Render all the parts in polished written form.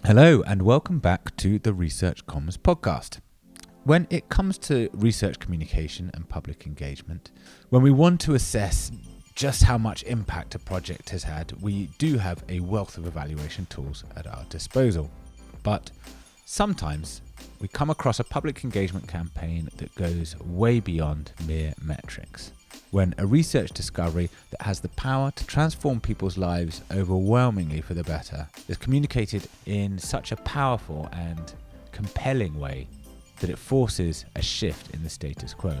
Hello and welcome back to the Research Comms podcast. When it comes to research communication and public engagement, when we want to assess just how much impact a project has had, we do have a wealth of evaluation tools at our disposal. But sometimes we come across a public engagement campaign that goes way beyond mere metrics. When a research discovery that has the power to transform people's lives overwhelmingly for the better is communicated in such a powerful and compelling way that it forces a shift in the status quo.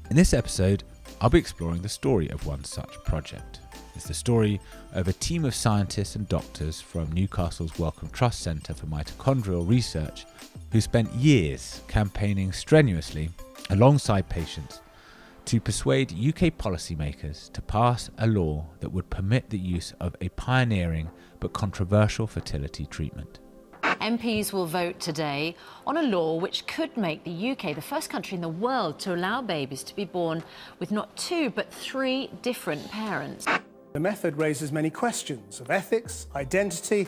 In this episode, I'll be exploring the story of one such project. It's the story of a team of scientists and doctors from Newcastle's Wellcome Trust Centre for Mitochondrial Research who spent years campaigning strenuously alongside patients to persuade UK policymakers to pass a law that would permit the use of a pioneering but controversial fertility treatment. MPs will vote today on a law which could make the UK the first country in the world to allow babies to be born with not two but three different parents. The method raises many questions of ethics, identity,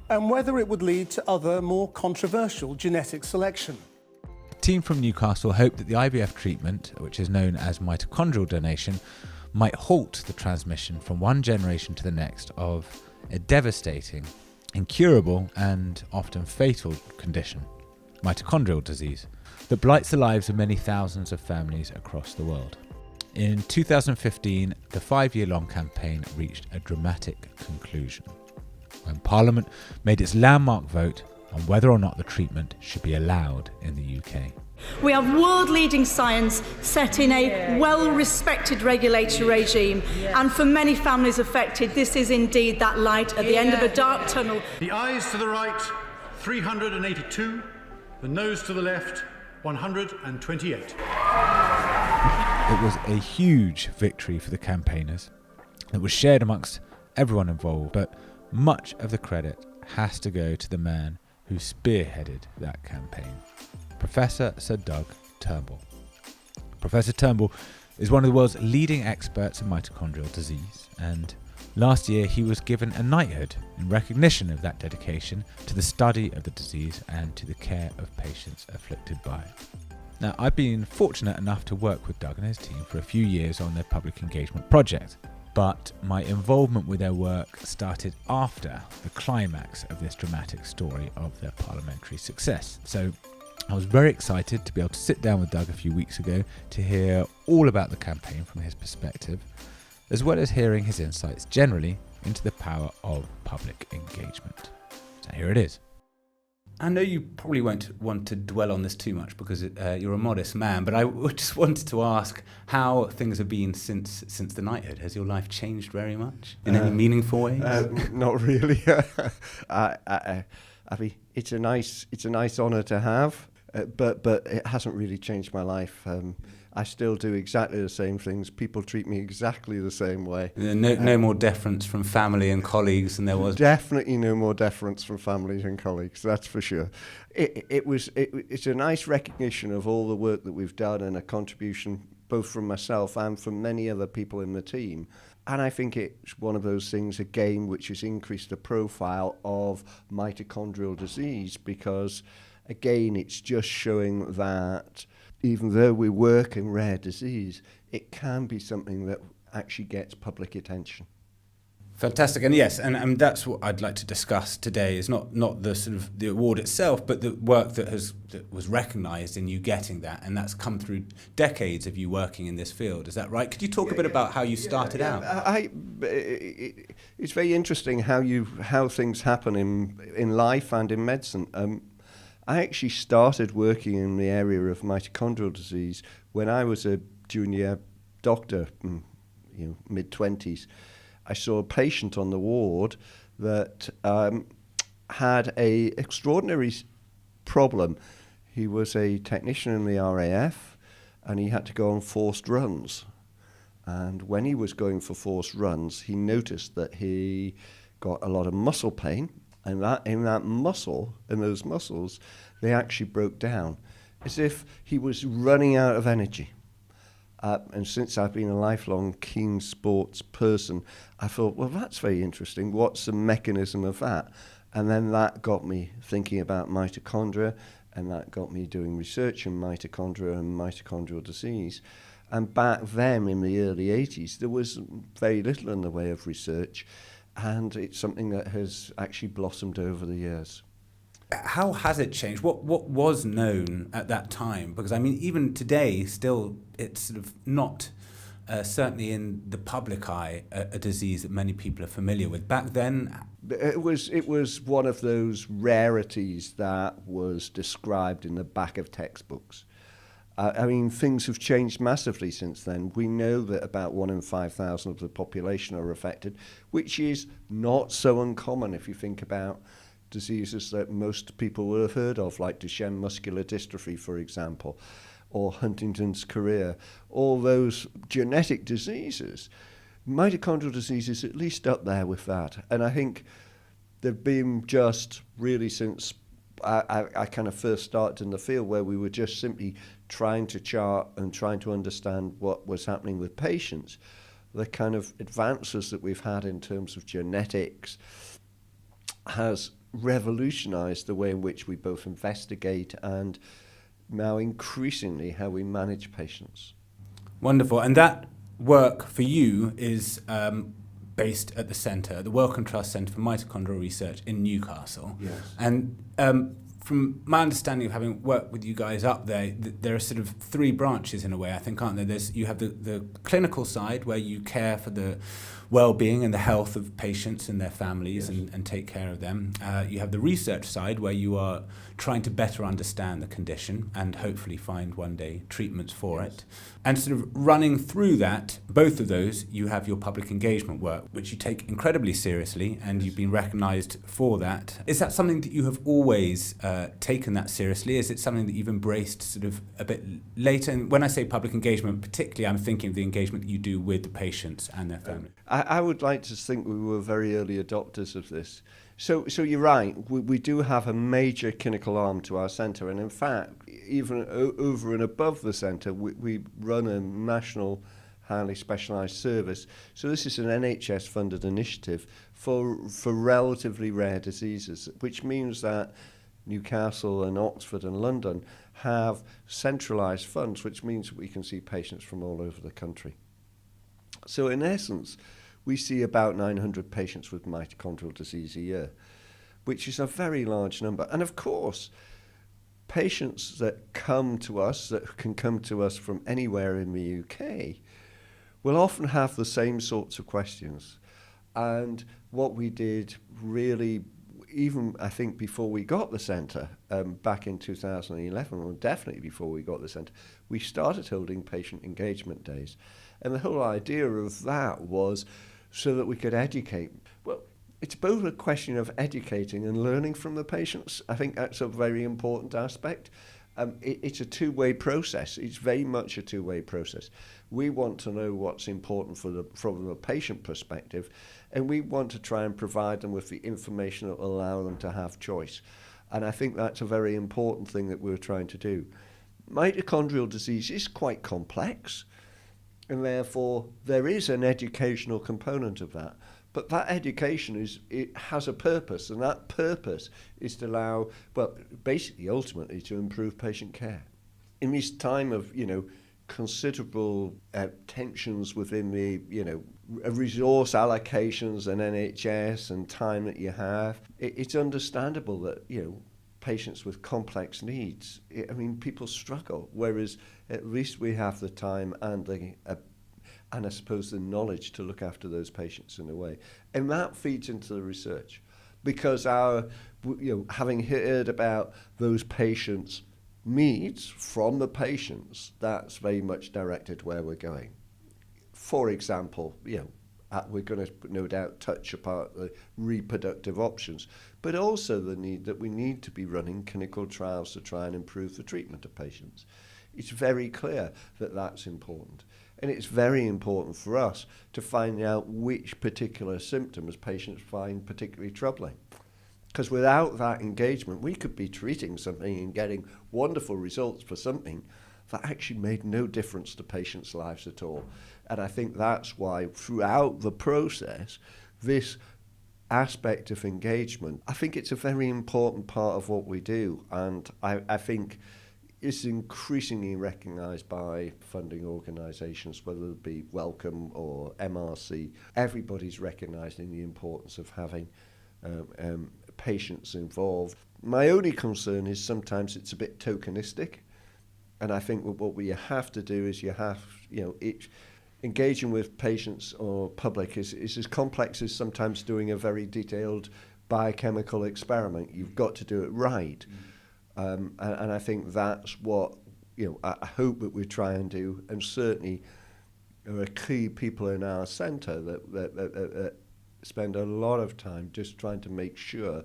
and whether it would lead to other more controversial genetic selection. The team from Newcastle hoped that the IVF treatment, which is known as mitochondrial donation, might halt the transmission from one generation to the next of a devastating, incurable and often fatal condition, mitochondrial disease, that blights the lives of many thousands of families across the world. In 2015, the 5-year-long campaign reached a dramatic conclusion when Parliament made its landmark vote on whether or not the treatment should be allowed in the UK. We have world-leading science set in a well-respected regulatory regime, and for many families affected, this is indeed that light at the end of a dark tunnel. The eyes to the right, 382. The nose to the left, 128. It was a huge victory for the campaigners that was shared amongst everyone involved, but much of the credit has to go to the man who spearheaded that campaign, Professor Sir Doug Turnbull. Professor Turnbull is one of the world's leading experts in mitochondrial disease, and last year he was given a knighthood in recognition of that dedication to the study of the disease and to the care of patients afflicted by it. Now, I've been fortunate enough to work with Doug and his team for a few years on their public engagement project, but my involvement with their work started after the climax of this dramatic story of their parliamentary success. So I was very excited to be able to sit down with Doug a few weeks ago to hear all about the campaign from his perspective, as well as hearing his insights generally into the power of public engagement. So here it is. I know you probably won't want to dwell on this too much because you're a modest man, but I just wanted to ask how things have been since the knighthood. Has your life changed very much in any meaningful way? Not really. I mean, it's a nice honour to have, but it hasn't really changed my life. I still do exactly the same things. People treat me exactly the same way. No more deference from family and colleagues than there was. Definitely no more deference from families and colleagues, that's for sure. It's a nice recognition of all the work that we've done and a contribution both from myself and from many other people in the team. And I think it's one of those things, again, which has increased the profile of mitochondrial disease because, again, it's just showing that even though we work in rare disease, it can be something that actually gets public attention. Fantastic, and yes, and that's what I'd like to discuss today. Is not the sort of the award itself, but the work that was recognised in you getting that, and that's come through decades of you working in this field. Is that right? Could you talk a bit about how you started out? It's very interesting how things happen in life and in medicine. I actually started working in the area of mitochondrial disease when I was a junior doctor, mid-20s. I saw a patient on the ward that had an extraordinary problem. He was a technician in the RAF and he had to go on forced runs. And when he was going for forced runs, he noticed that he got a lot of muscle pain, and that in those muscles, they actually broke down as if he was running out of energy. And since I've been a lifelong keen sports person, I thought, well, that's very interesting. What's the mechanism of that? And then that got me thinking about mitochondria, and that got me doing research in mitochondria and mitochondrial disease. And back then, in the early 80s, there was very little in the way of research, and it's something that has actually blossomed over the years. How has it changed? What was known at that time? Because, I mean, even today, still, it's sort of not, certainly in the public eye, a disease that many people are familiar with. Back then... It was one of those rarities that was described in the back of textbooks. I mean, things have changed massively since then. We know that about 1 in 5,000 of the population are affected, which is not so uncommon if you think about diseases that most people will have heard of, like Duchenne muscular dystrophy, for example, or Huntington's chorea. All those genetic diseases, mitochondrial disease is at least up there with that. And I think they've been just really since I kind of first started in the field, where we were just simply trying to chart and trying to understand what was happening with patients. The kind of advances that we've had in terms of genetics has revolutionized the way in which we both investigate and now increasingly how we manage patients. Wonderful. And that work for you is based at the centre, the Wellcome Trust Centre for Mitochondrial Research in Newcastle. Yes. And from my understanding of having worked with you guys up there, there are sort of 3 branches in a way, I think, aren't there? You have the clinical side, where you care for the well-being and the health of patients and their families, yes, and take care of them. You have the research side, where you are trying to better understand the condition and hopefully find one day treatments for, yes, it. And sort of running through that, both of those, you have your public engagement work, which you take incredibly seriously, and you've been recognised for that. Is that something that you have always taken that seriously? Is it something that you've embraced sort of a bit later? And when I say public engagement, particularly, I'm thinking of the engagement that you do with the patients and their family. I would like to think we were very early adopters of this. So you're right, we do have a major clinical arm to our centre, and in fact, even over and above the centre, we run a national highly specialised service. So this is an NHS-funded initiative for relatively rare diseases, which means that Newcastle and Oxford and London have centralised funds, which means we can see patients from all over the country. So in essence, we see about 900 patients with mitochondrial disease a year, which is a very large number. And of course, patients that come to us, that can come to us from anywhere in the UK, will often have the same sorts of questions. And what we did really, even I think before we got the centre, back in 2011, or definitely before we got the centre, we started holding patient engagement days. And the whole idea of that was so that we could educate. Well, it's both a question of educating and learning from the patients. I think that's a very important aspect. It's a two-way process. It's very much a two-way process. We want to know what's important from the patient perspective, and we want to try and provide them with the information that will allow them to have choice. And I think that's a very important thing that we're trying to do. Mitochondrial disease is quite complex, and therefore there is an educational component of that. But that education it has a purpose, and that purpose is to allow, well, basically, ultimately, to improve patient care. In this time of, considerable tensions within the, resource allocations and NHS and time that you have, it's understandable that, patients with complex needs, people struggle, whereas at least we have the time and I suppose the knowledge to look after those patients in a way. And that feeds into the research, because having heard about those patients' needs from the patients, that's very much directed where we're going. For example, we're going to no doubt touch upon the reproductive options, but also the need that we need to be running clinical trials to try and improve the treatment of patients. It's very clear that that's important. And it's very important for us to find out which particular symptoms patients find particularly troubling. Because without that engagement, we could be treating something and getting wonderful results for something that actually made no difference to patients' lives at all. And I think that's why throughout the process, this aspect of engagement, I think it's a very important part of what we do, and I think it's increasingly recognised by funding organisations, whether it be Wellcome or MRC. Everybody's recognising the importance of having patients involved. My only concern is sometimes it's a bit tokenistic, and I think what we have to do is engaging with patients or public is as complex as sometimes doing a very detailed biochemical experiment. You've got to do it right. And I think that's what I hope that we try and do, and certainly there are key people in our centre that spend a lot of time just trying to make sure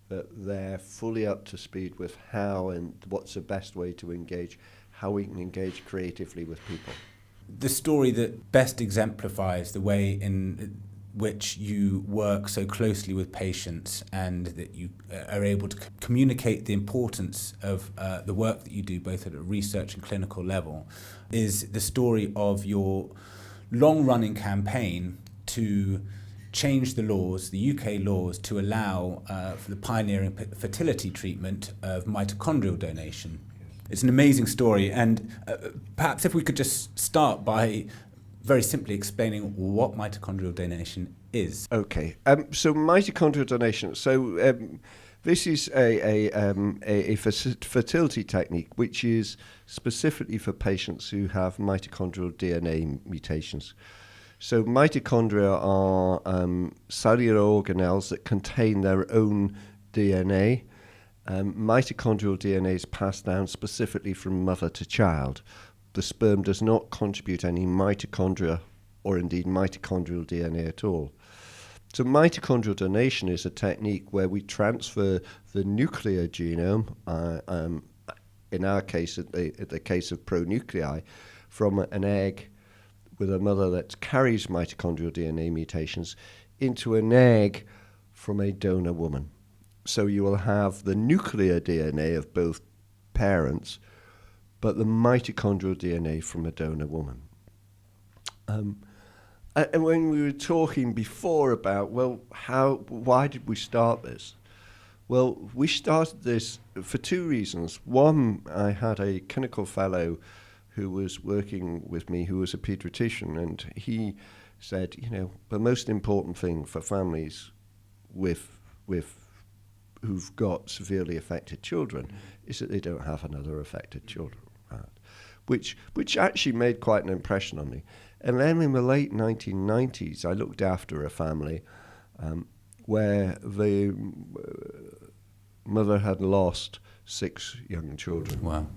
that they're fully up to speed with how and what's the best way to engage, how we can engage creatively with people. The story that best exemplifies the way in which you work so closely with patients and that you are able to communicate the importance of the work that you do both at a research and clinical level is the story of your long-running campaign to change the laws, the UK laws, to allow for the pioneering fertility treatment of mitochondrial donation. It's an amazing story, and perhaps if we could just start by very simply explaining what mitochondrial donation is. Okay, so mitochondrial donation. So this is a fertility technique which is specifically for patients who have mitochondrial DNA mutations. So mitochondria are cellular organelles that contain their own DNA. Mitochondrial DNA is passed down specifically from mother to child. The sperm does not contribute any mitochondria or indeed mitochondrial DNA at all. So mitochondrial donation is a technique where we transfer the nuclear genome, in our case, at the case of pronuclei, from an egg with a mother that carries mitochondrial DNA mutations into an egg from a donor woman. So you will have the nuclear DNA of both parents, but the mitochondrial DNA from a donor woman. And when we were talking before about, why did we start this? Well, we started this for two reasons. One, I had a clinical fellow who was working with me, who was a pediatrician, and he said, the most important thing for families who've got severely affected children is that they don't have another affected children, right? Which actually made quite an impression on me. And then in the late 1990s, I looked after a family where the mother had lost 6 young children. Wow.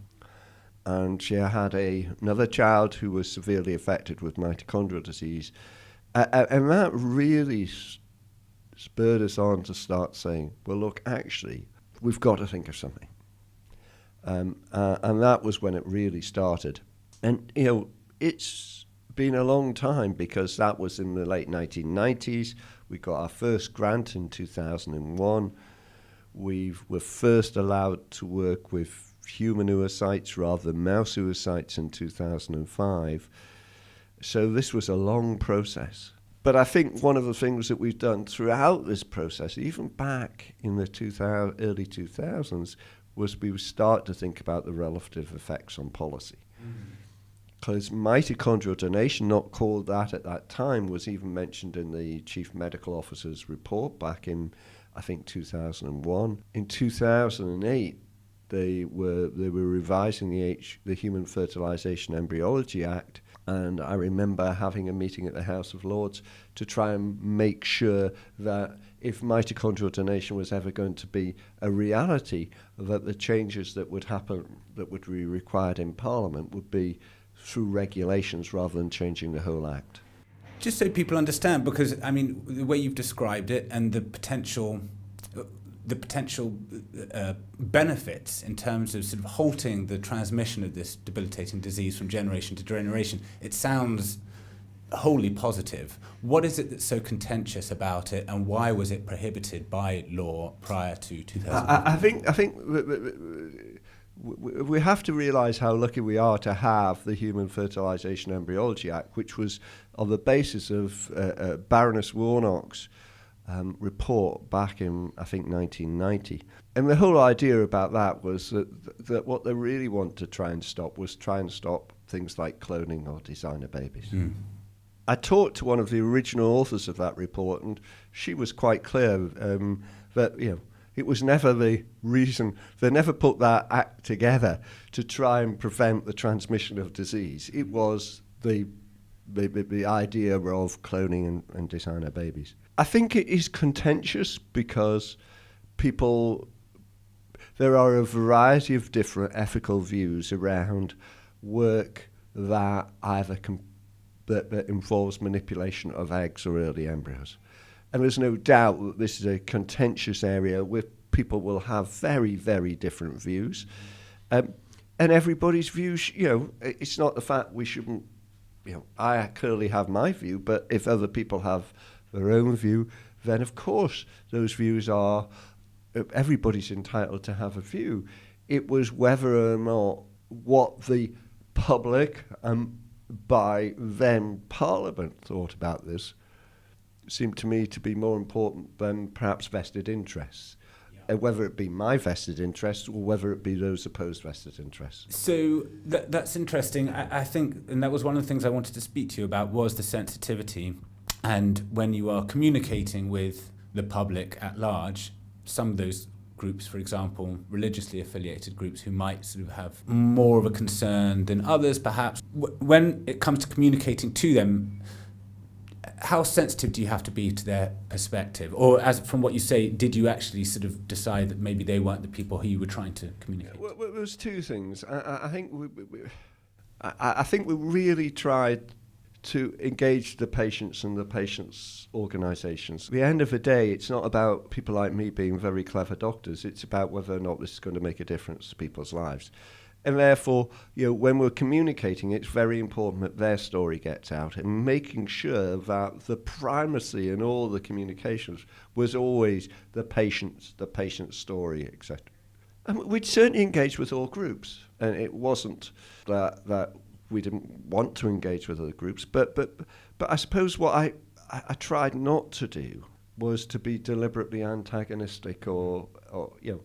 And she had another child who was severely affected with mitochondrial disease. And that really spurred us on to start saying, well, look, actually, we've got to think of something. And that was when it really started. And, it's been a long time because that was in the late 1990s. We got our first grant in 2001. We were first allowed to work with human oocytes rather than mouse oocytes in 2005. So this was a long process. But I think one of the things that we've done throughout this process, even back in the early 2000s, was we would start to think about the relative effects on policy. Because mitochondrial donation, not called that at that time, was even mentioned in the Chief Medical Officer's report back in, I think, 2001. In 2008, they were revising the Human Fertilisation Embryology Act, and I remember having a meeting at the House of Lords to try and make sure that if mitochondrial donation was ever going to be a reality, that the changes that would happen, that would be required in Parliament, would be through regulations rather than changing the whole act. Just so people understand, because, I mean, the way you've described it and the potential benefits in terms of sort of halting the transmission of this debilitating disease from generation to generation, it sounds wholly positive. What is it that's so contentious about it, and why was it prohibited by law prior to 2000? I think we have to realise how lucky we are to have the Human Fertilisation Embryology Act, which was on the basis of Baroness Warnock's report back in, I think, 1990. And the whole idea about that was that what they really want to try and stop things like cloning or designer babies. I talked to one of the original authors of that report, and she was quite clear that, you know, it was never the reason. They never put that act together to try and prevent the transmission of disease. It was the idea of cloning and designer babies. I think it is contentious because there are a variety of different ethical views around work that either that involves manipulation of eggs or early embryos. And there's no doubt that this is a contentious area where people will have very, very different views. And everybody's views, you know, it's not the fact we shouldn't, you know, I clearly have my view, but if other people have their own view, then of course those views are, everybody's entitled to have a view. It was whether or not what the public, by then Parliament, thought about this seemed to me to be more important than perhaps vested interests. Whether it be my vested interests or whether it be those opposed vested interests. So that's interesting. I think, and that was one of the things I wanted to speak to you about, was the sensitivity. And when you are communicating with the public at large, some of those groups, for example, religiously affiliated groups who might sort of have more of a concern than others, perhaps, when it comes to communicating to them, how sensitive do you have to be to their perspective? Or as from what you say, did you actually sort of decide that maybe they weren't the people who you were trying to communicate? Well, there was two things. I think I think we really tried to engage the patients and the patients' organisations. At the end of the day, it's not about people like me being very clever doctors. It's about whether or not this is going to make a difference to people's lives. And therefore, you know, when we're communicating, it's very important that their story gets out and making sure that the primacy in all the communications was always the patient's story, etc. And we'd certainly engage with all groups, and it wasn't that we didn't want to engage with other groups, but I suppose what I tried not to do was to be deliberately antagonistic or you know.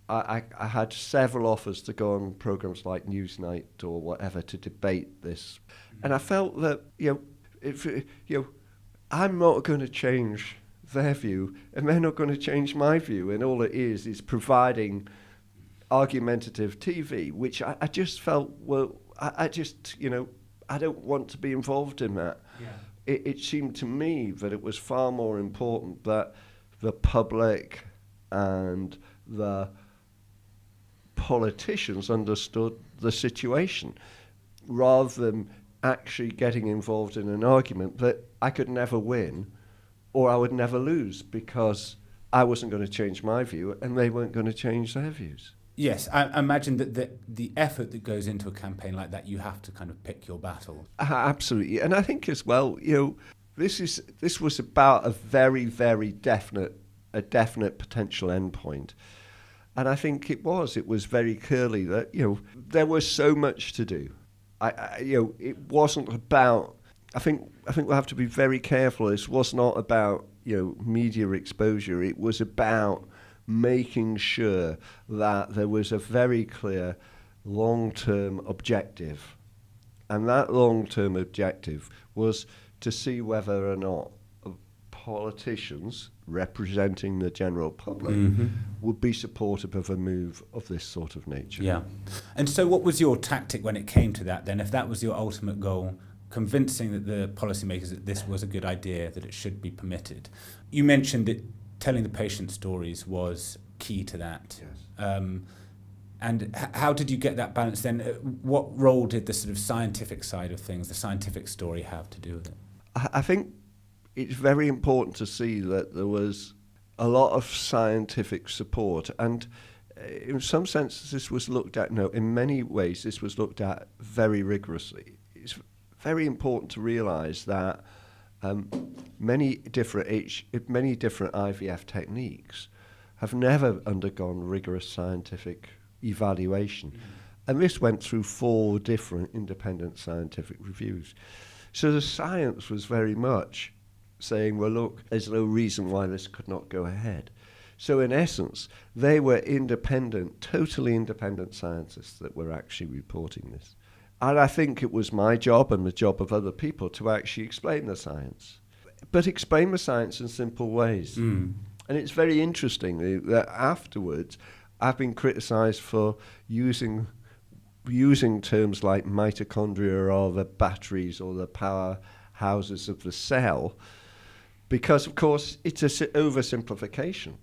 I had several offers to go on programs like Newsnight or whatever to debate this, and I felt that I'm not going to change their view, and they're not going to change my view, and all it is providing argumentative TV, which I just felt, well, I just, you know, I don't want to be involved in that. Yeah. It seemed to me that it was far more important that the public and the politicians understood the situation rather than actually getting involved in an argument that I could never win or I would never lose because I wasn't going to change my view and they weren't going to change their views. Yes, I imagine that the effort that goes into a campaign like that, you have to kind of pick your battle. Absolutely. And I think as well, you know, this was about a very, very definite potential endpoint. And I think it was very clearly that, you know, there was so much to do. It wasn't about, I think we'll have to be very careful. This was not about, you know, media exposure. It was about making sure that there was a very clear long-term objective. And that long-term objective was to see whether or not politicians representing the general public would be supportive of a move of this sort of nature. Yeah. And so what was your tactic when it came to that then? If that was your ultimate goal, convincing that the policymakers that this was a good idea, that it should be permitted. You mentioned that telling the patient stories was key to that. Yes. And how did you get that balance then? What role did the sort of scientific side of things, the scientific story, have to do with it? I think it's very important to see that there was a lot of scientific support, and in some senses this was looked at, no, in many ways this was looked at very rigorously. It's very important to realise that many different IVF techniques have never undergone rigorous scientific evaluation. And this went through 4 different independent scientific reviews. So the science was very much saying, well, look, there's no reason why this could not go ahead. So in essence, they were independent, totally independent scientists that were actually reporting this. And I think it was my job and the job of other people to actually explain the science. But explain the science in simple ways. And it's very interesting that afterwards I've been criticised for using terms like mitochondria or the batteries or the powerhouses of the cell, because of course it's an oversimplification.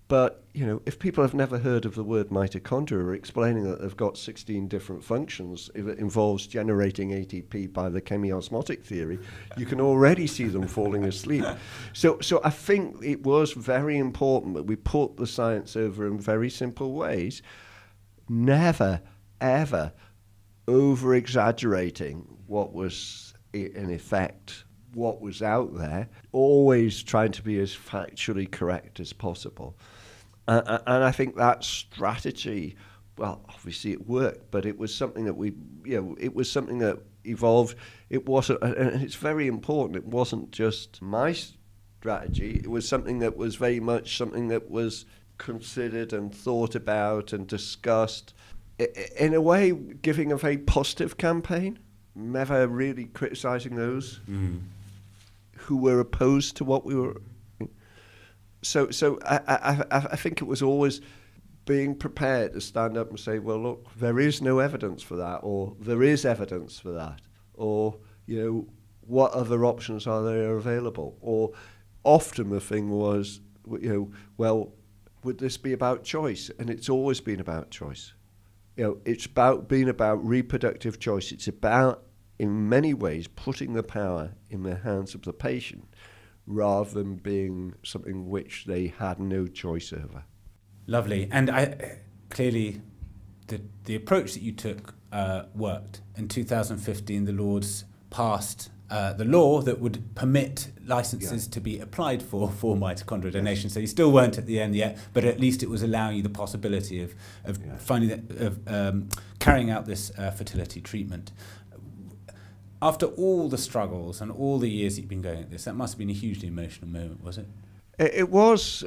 But, you know, if people have never heard of the word mitochondria or explaining that they've got 16 different functions, if it involves generating ATP by the chemiosmotic theory, you can already see them falling asleep. So I think it was very important that we put the science over in very simple ways, never, ever over-exaggerating what was, in effect, what was out there, always trying to be as factually correct as possible. And I think that strategy, well, obviously it worked, but it was something that it was something that evolved. It wasn't, and it's very important, it wasn't just my strategy, it was something that was very much something that was considered and thought about and discussed. In a way, giving a very positive campaign, never really criticising those who were opposed to what we were. So I think it was always being prepared to stand up and say, well, look, there is no evidence for that, or there is evidence for that, or, you know, what other options are there available? Or often the thing was, you know, well, would this be about choice? And it's always been about choice. You know, it's been about reproductive choice. It's about, in many ways, putting the power in the hands of the patient, rather than being something which they had no choice over. Lovely. And clearly the approach that you took worked. In 2015, the Lords passed the law that would permit licenses to be applied for mitochondrial donation. So you still weren't at the end yet, but at least it was allowing you the possibility of carrying out this fertility treatment. After all the struggles and all the years you've been going at this, that must have been a hugely emotional moment, was it? It was,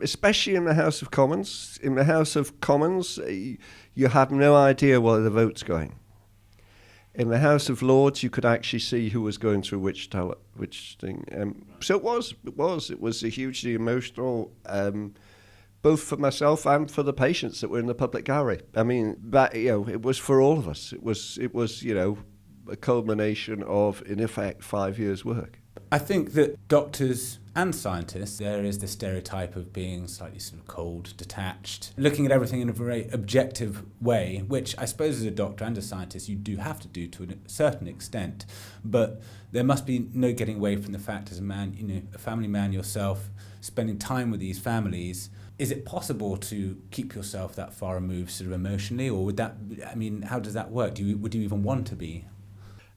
especially in the House of Commons. In the House of Commons, you had no idea where the vote's going. In the House of Lords, you could actually see who was going through which thing. So it was a hugely emotional, both for myself and for the patients that were in the public gallery. I mean, that, you know, it was for all of us. It was, you know, a culmination of, in effect, 5 years' work. I think that doctors and scientists, there is the stereotype of being slightly sort of cold, detached, looking at everything in a very objective way, which I suppose as a doctor and a scientist you do have to do to a certain extent. But there must be no getting away from the fact, as a man, you know, a family man yourself, spending time with these families. Is it possible to keep yourself that far removed sort of emotionally, or would that, I mean, how does that work? Would you even want to be?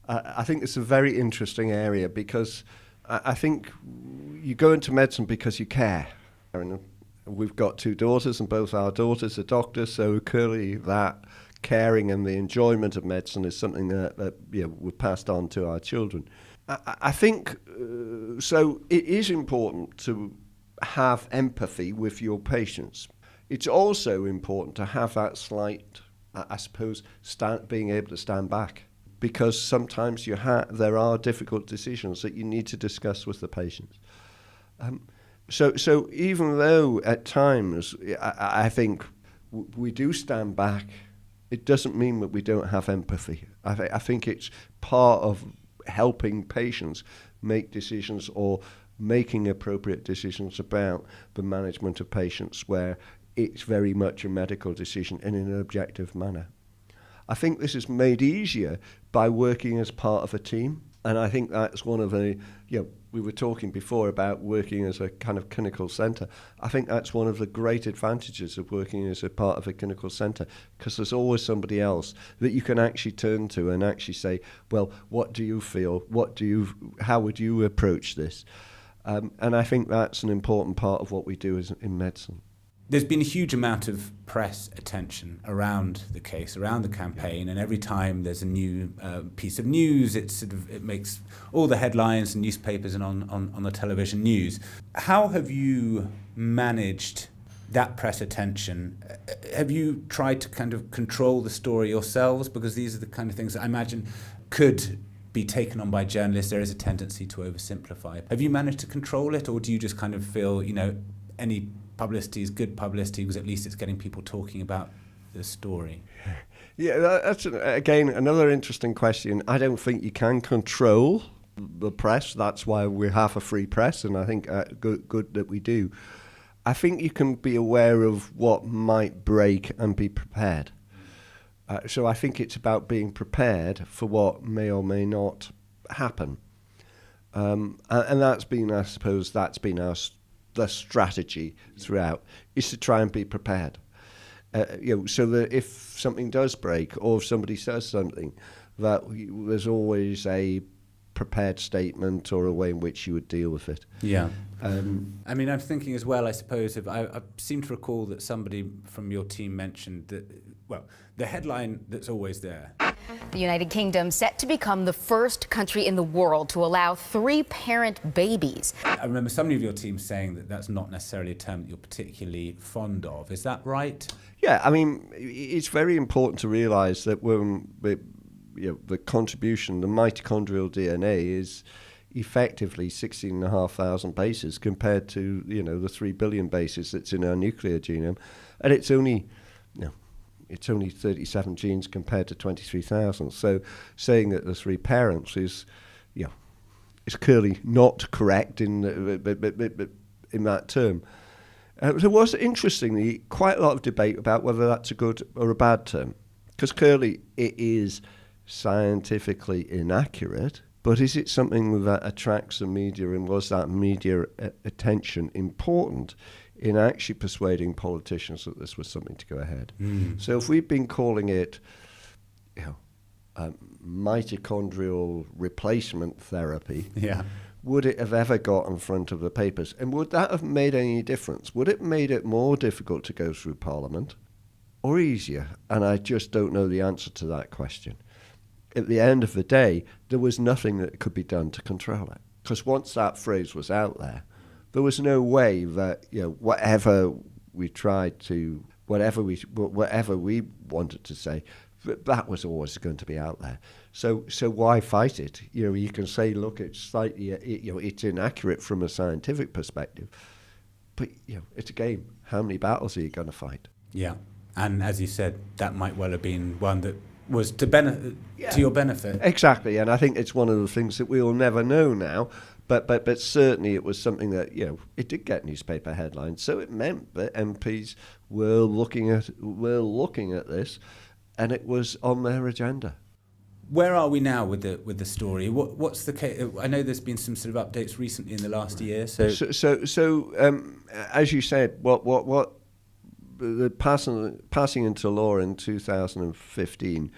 I think it's a very interesting area, because I think you go into medicine because you care. And we've got 2 daughters, and both our daughters are doctors, so clearly that caring and the enjoyment of medicine is something that you know, we've passed on to our children. I think, so it is important to have empathy with your patients. It's also important to have that slight, I suppose, being able to stand back. Because sometimes there are difficult decisions that you need to discuss with the patients. So even though at times I think we do stand back, it doesn't mean that we don't have empathy. I think it's part of helping patients make decisions, or making appropriate decisions about the management of patients where it's very much a medical decision in an objective manner. I think this is made easier by working as part of a team. And I think that's one of the, you know, we were talking before about working as a kind of clinical centre. I think that's one of the great advantages of working as a part of a clinical centre, because there's always somebody else that you can actually turn to and actually say, well, what do you feel? How would you approach this? And I think that's an important part of what we do in medicine. There's been a huge amount of press attention around the case, around the campaign, and every time there's a new piece of news, it makes all the headlines and newspapers and on the television news. How have you managed that press attention? Have you tried to kind of control the story yourselves? Because these are the kind of things that I imagine could be taken on by journalists. There is a tendency to oversimplify. Have you managed to control it, or do you just kind of feel, any publicity is good publicity because at least it's getting people talking about the story? Yeah, that's, again, another interesting question. I don't think you can control the press. That's why we have a free press, and I think good that we do. I think you can be aware of what might break and be prepared. So I think it's about being prepared for what may or may not happen. And that's been, I suppose, the strategy throughout, is to try and be prepared. So that if something does break or if somebody says something, that there's always a prepared statement or a way in which you would deal with it. Yeah. I'm thinking as well, I suppose, I seem to recall that somebody from your team mentioned that, the headline that's always there. The United Kingdom set to become the first country in the world to allow 3-parent babies. I remember somebody of your team saying that that's not necessarily a term that you're particularly fond of. Is that right? Yeah, it's very important to realise that when the contribution, the mitochondrial DNA is effectively 16,500 bases compared to, the 3 billion bases that's in our nuclear genome. And it's only 37 genes compared to 23,000. So saying that the 3 parents is clearly not correct in that term. There was, interestingly, quite a lot of debate about whether that's a good or a bad term, because clearly it is scientifically inaccurate, but is it something that attracts the media, and was that media attention important in actually persuading politicians that this was something to go ahead? So if we've been calling it mitochondrial replacement therapy, would it have ever got in front of the papers? And would that have made any difference? Would it have made it more difficult to go through Parliament or easier? And I just don't know the answer to that question. At the end of the day, there was nothing that could be done to control it. Because once that phrase was out there was no way that, whatever we tried to, whatever we wanted to say, that was always going to be out there. So why fight it? You can say, look, it's slightly, it's inaccurate from a scientific perspective, but it's a game. How many battles are you going to fight? Yeah, and as you said, that might well have been one that was to your benefit. Exactly, and I think it's one of the things that we'll never know now. But certainly it was something that, it did get newspaper headlines. So it meant that MPs were looking at this, and it was on their agenda. Where are we now with the story? What's the case? I know there's been some sort of updates recently in the last year. So as you said, what the passing into law in 2015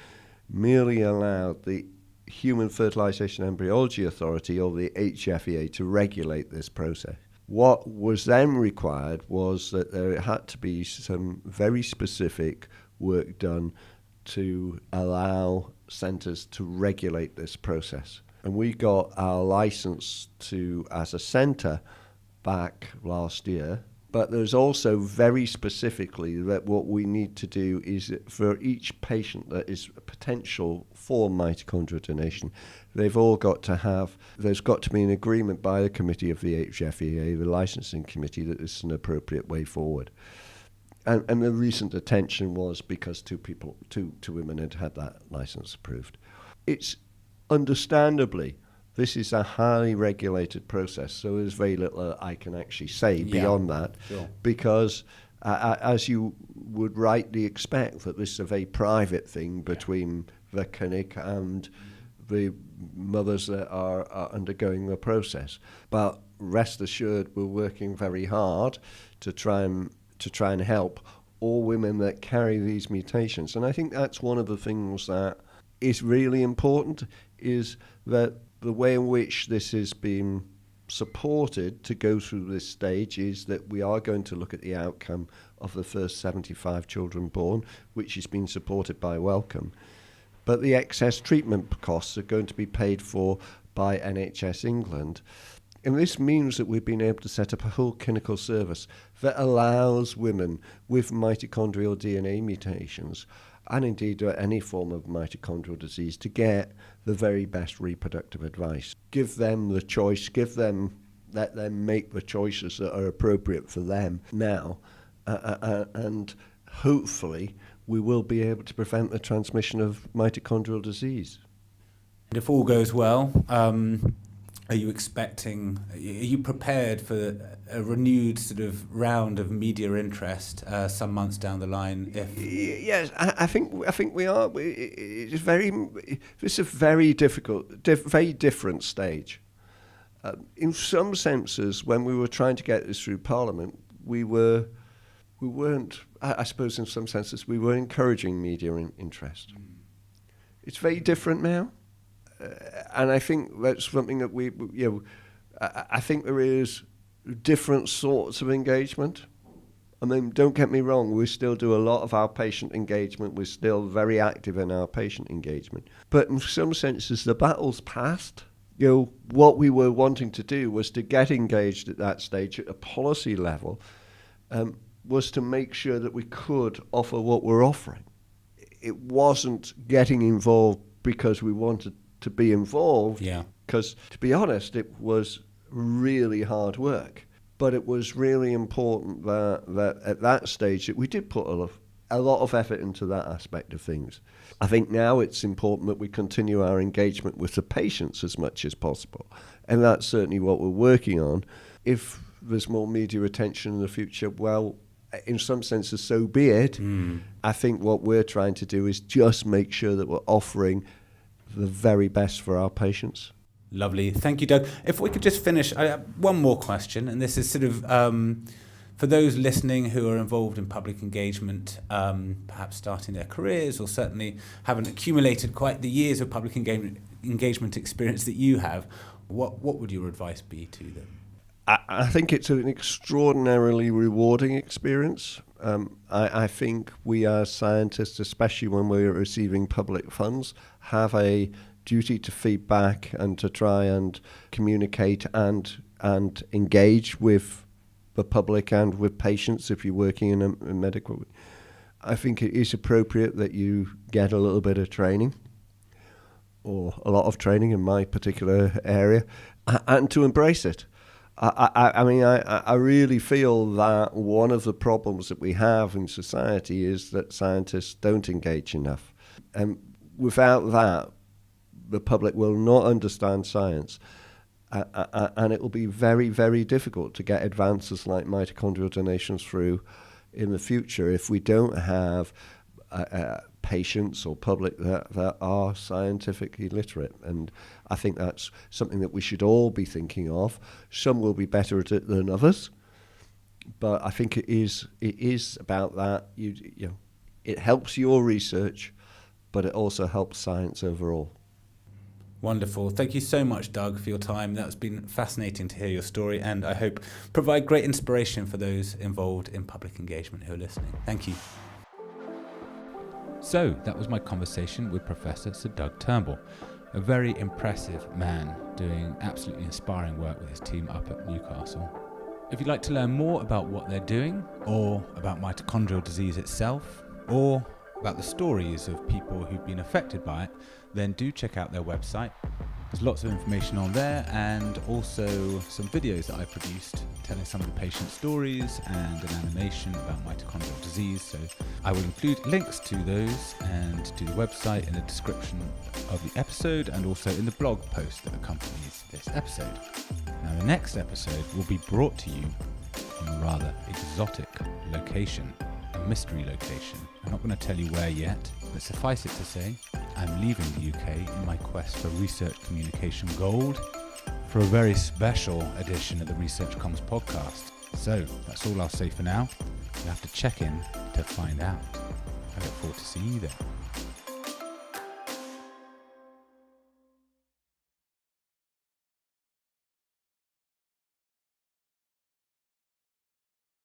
merely allowed the Human Fertilisation Embryology Authority, or the HFEA, to regulate this process. What was then required was that there had to be some very specific work done to allow centres to regulate this process. And we got our licence as a centre back last year. But there's also very specifically that what we need to do is for each patient that is a potential for mitochondrial donation, there's got to be an agreement by the committee of the HFEA, the licensing committee, that this is an appropriate way forward. And the recent attention was because two women had that license approved. It's understandably, this is a highly regulated process, so there's very little I can actually say beyond that, because as you would rightly expect, that this is a very private thing between the clinic and the mothers that are undergoing the process. But rest assured, we're working very hard to try and help all women that carry these mutations. And I think that's one of the things that is really important, is that the way in which this has been supported to go through this stage is that we are going to look at the outcome of the first 75 children born, which has been supported by Wellcome. But the excess treatment costs are going to be paid for by NHS England. And this means that we've been able to set up a whole clinical service that allows women with mitochondrial DNA mutations, and indeed any form of mitochondrial disease, to get the very best reproductive advice. Give them the choice, let them make the choices that are appropriate for them now, and hopefully we will be able to prevent the transmission of mitochondrial disease. And if all goes well, are you prepared for a renewed sort of round of media interest some months down the line? Yes, I think we are. It's a very difficult, very different stage. In some senses, when we were trying to get this through Parliament, we weren't. I suppose in some senses we were encouraging media interest. It's very different now. And I think that's something that I think there is different sorts of engagement. I mean, don't get me wrong, we still do a lot of our patient engagement. We're still very active in our patient engagement. But in some senses, the battle's past. What we were wanting to do was to get engaged at that stage at a policy level, was to make sure that we could offer what we're offering. It wasn't getting involved because we wanted to be involved, because to be honest, it was really hard work. But it was really important that at that stage that we did put a lot of effort into that aspect of things. I think now it's important that we continue our engagement with the patients as much as possible, and that's certainly what we're working on. If there's more media attention in the future, well, in some senses, so be it. I think what we're trying to do is just make sure that we're offering the very best for our patients. Lovely. Thank you, Doug. If we could just finish, I have one more question, and this is sort of for those listening who are involved in public engagement, perhaps starting their careers or certainly haven't accumulated quite the years of public engagement experience that you have, what would your advice be to them? I think it's an extraordinarily rewarding experience. I think we as scientists, especially when we're receiving public funds, have a duty to feedback and to try and communicate and engage with the public and with patients if you're working in a medical. I think it is appropriate that you get a little bit of training, or a lot of training in my particular area, and to embrace it. I really feel that one of the problems that we have in society is that scientists don't engage enough. And without that, the public will not understand science. And it will be very, very difficult to get advances like mitochondrial donations through in the future if we don't have patients or public that are scientifically literate. And I think that's something that we should all be thinking of. Some will be better at it than others, but I think it is about that. It helps your research, but it also helps science overall. Wonderful. Thank you so much, Doug, for your time. That's been fascinating to hear your story, and I hope provide great inspiration for those involved in public engagement who are listening. Thank you. So that was my conversation with Professor Sir Doug Turnbull, a very impressive man doing absolutely inspiring work with his team up at Newcastle. If you'd like to learn more about what they're doing, or about mitochondrial disease itself, or about the stories of people who've been affected by it, then do check out their website. There's lots of information on there, and also some videos that I produced telling some of the patient stories and an animation about mitochondrial disease. So I will include links to those and to the website in the description of the episode, and also in the blog post that accompanies this episode. Now, the next episode will be brought to you from a rather exotic location, a mystery location. I'm not going to tell you where yet, but suffice it to say, I'm leaving the UK in my quest for Research Communication Gold for a very special edition of the Research Comms podcast. So that's all I'll say for now. You'll have to check in to find out. I look forward to seeing you there.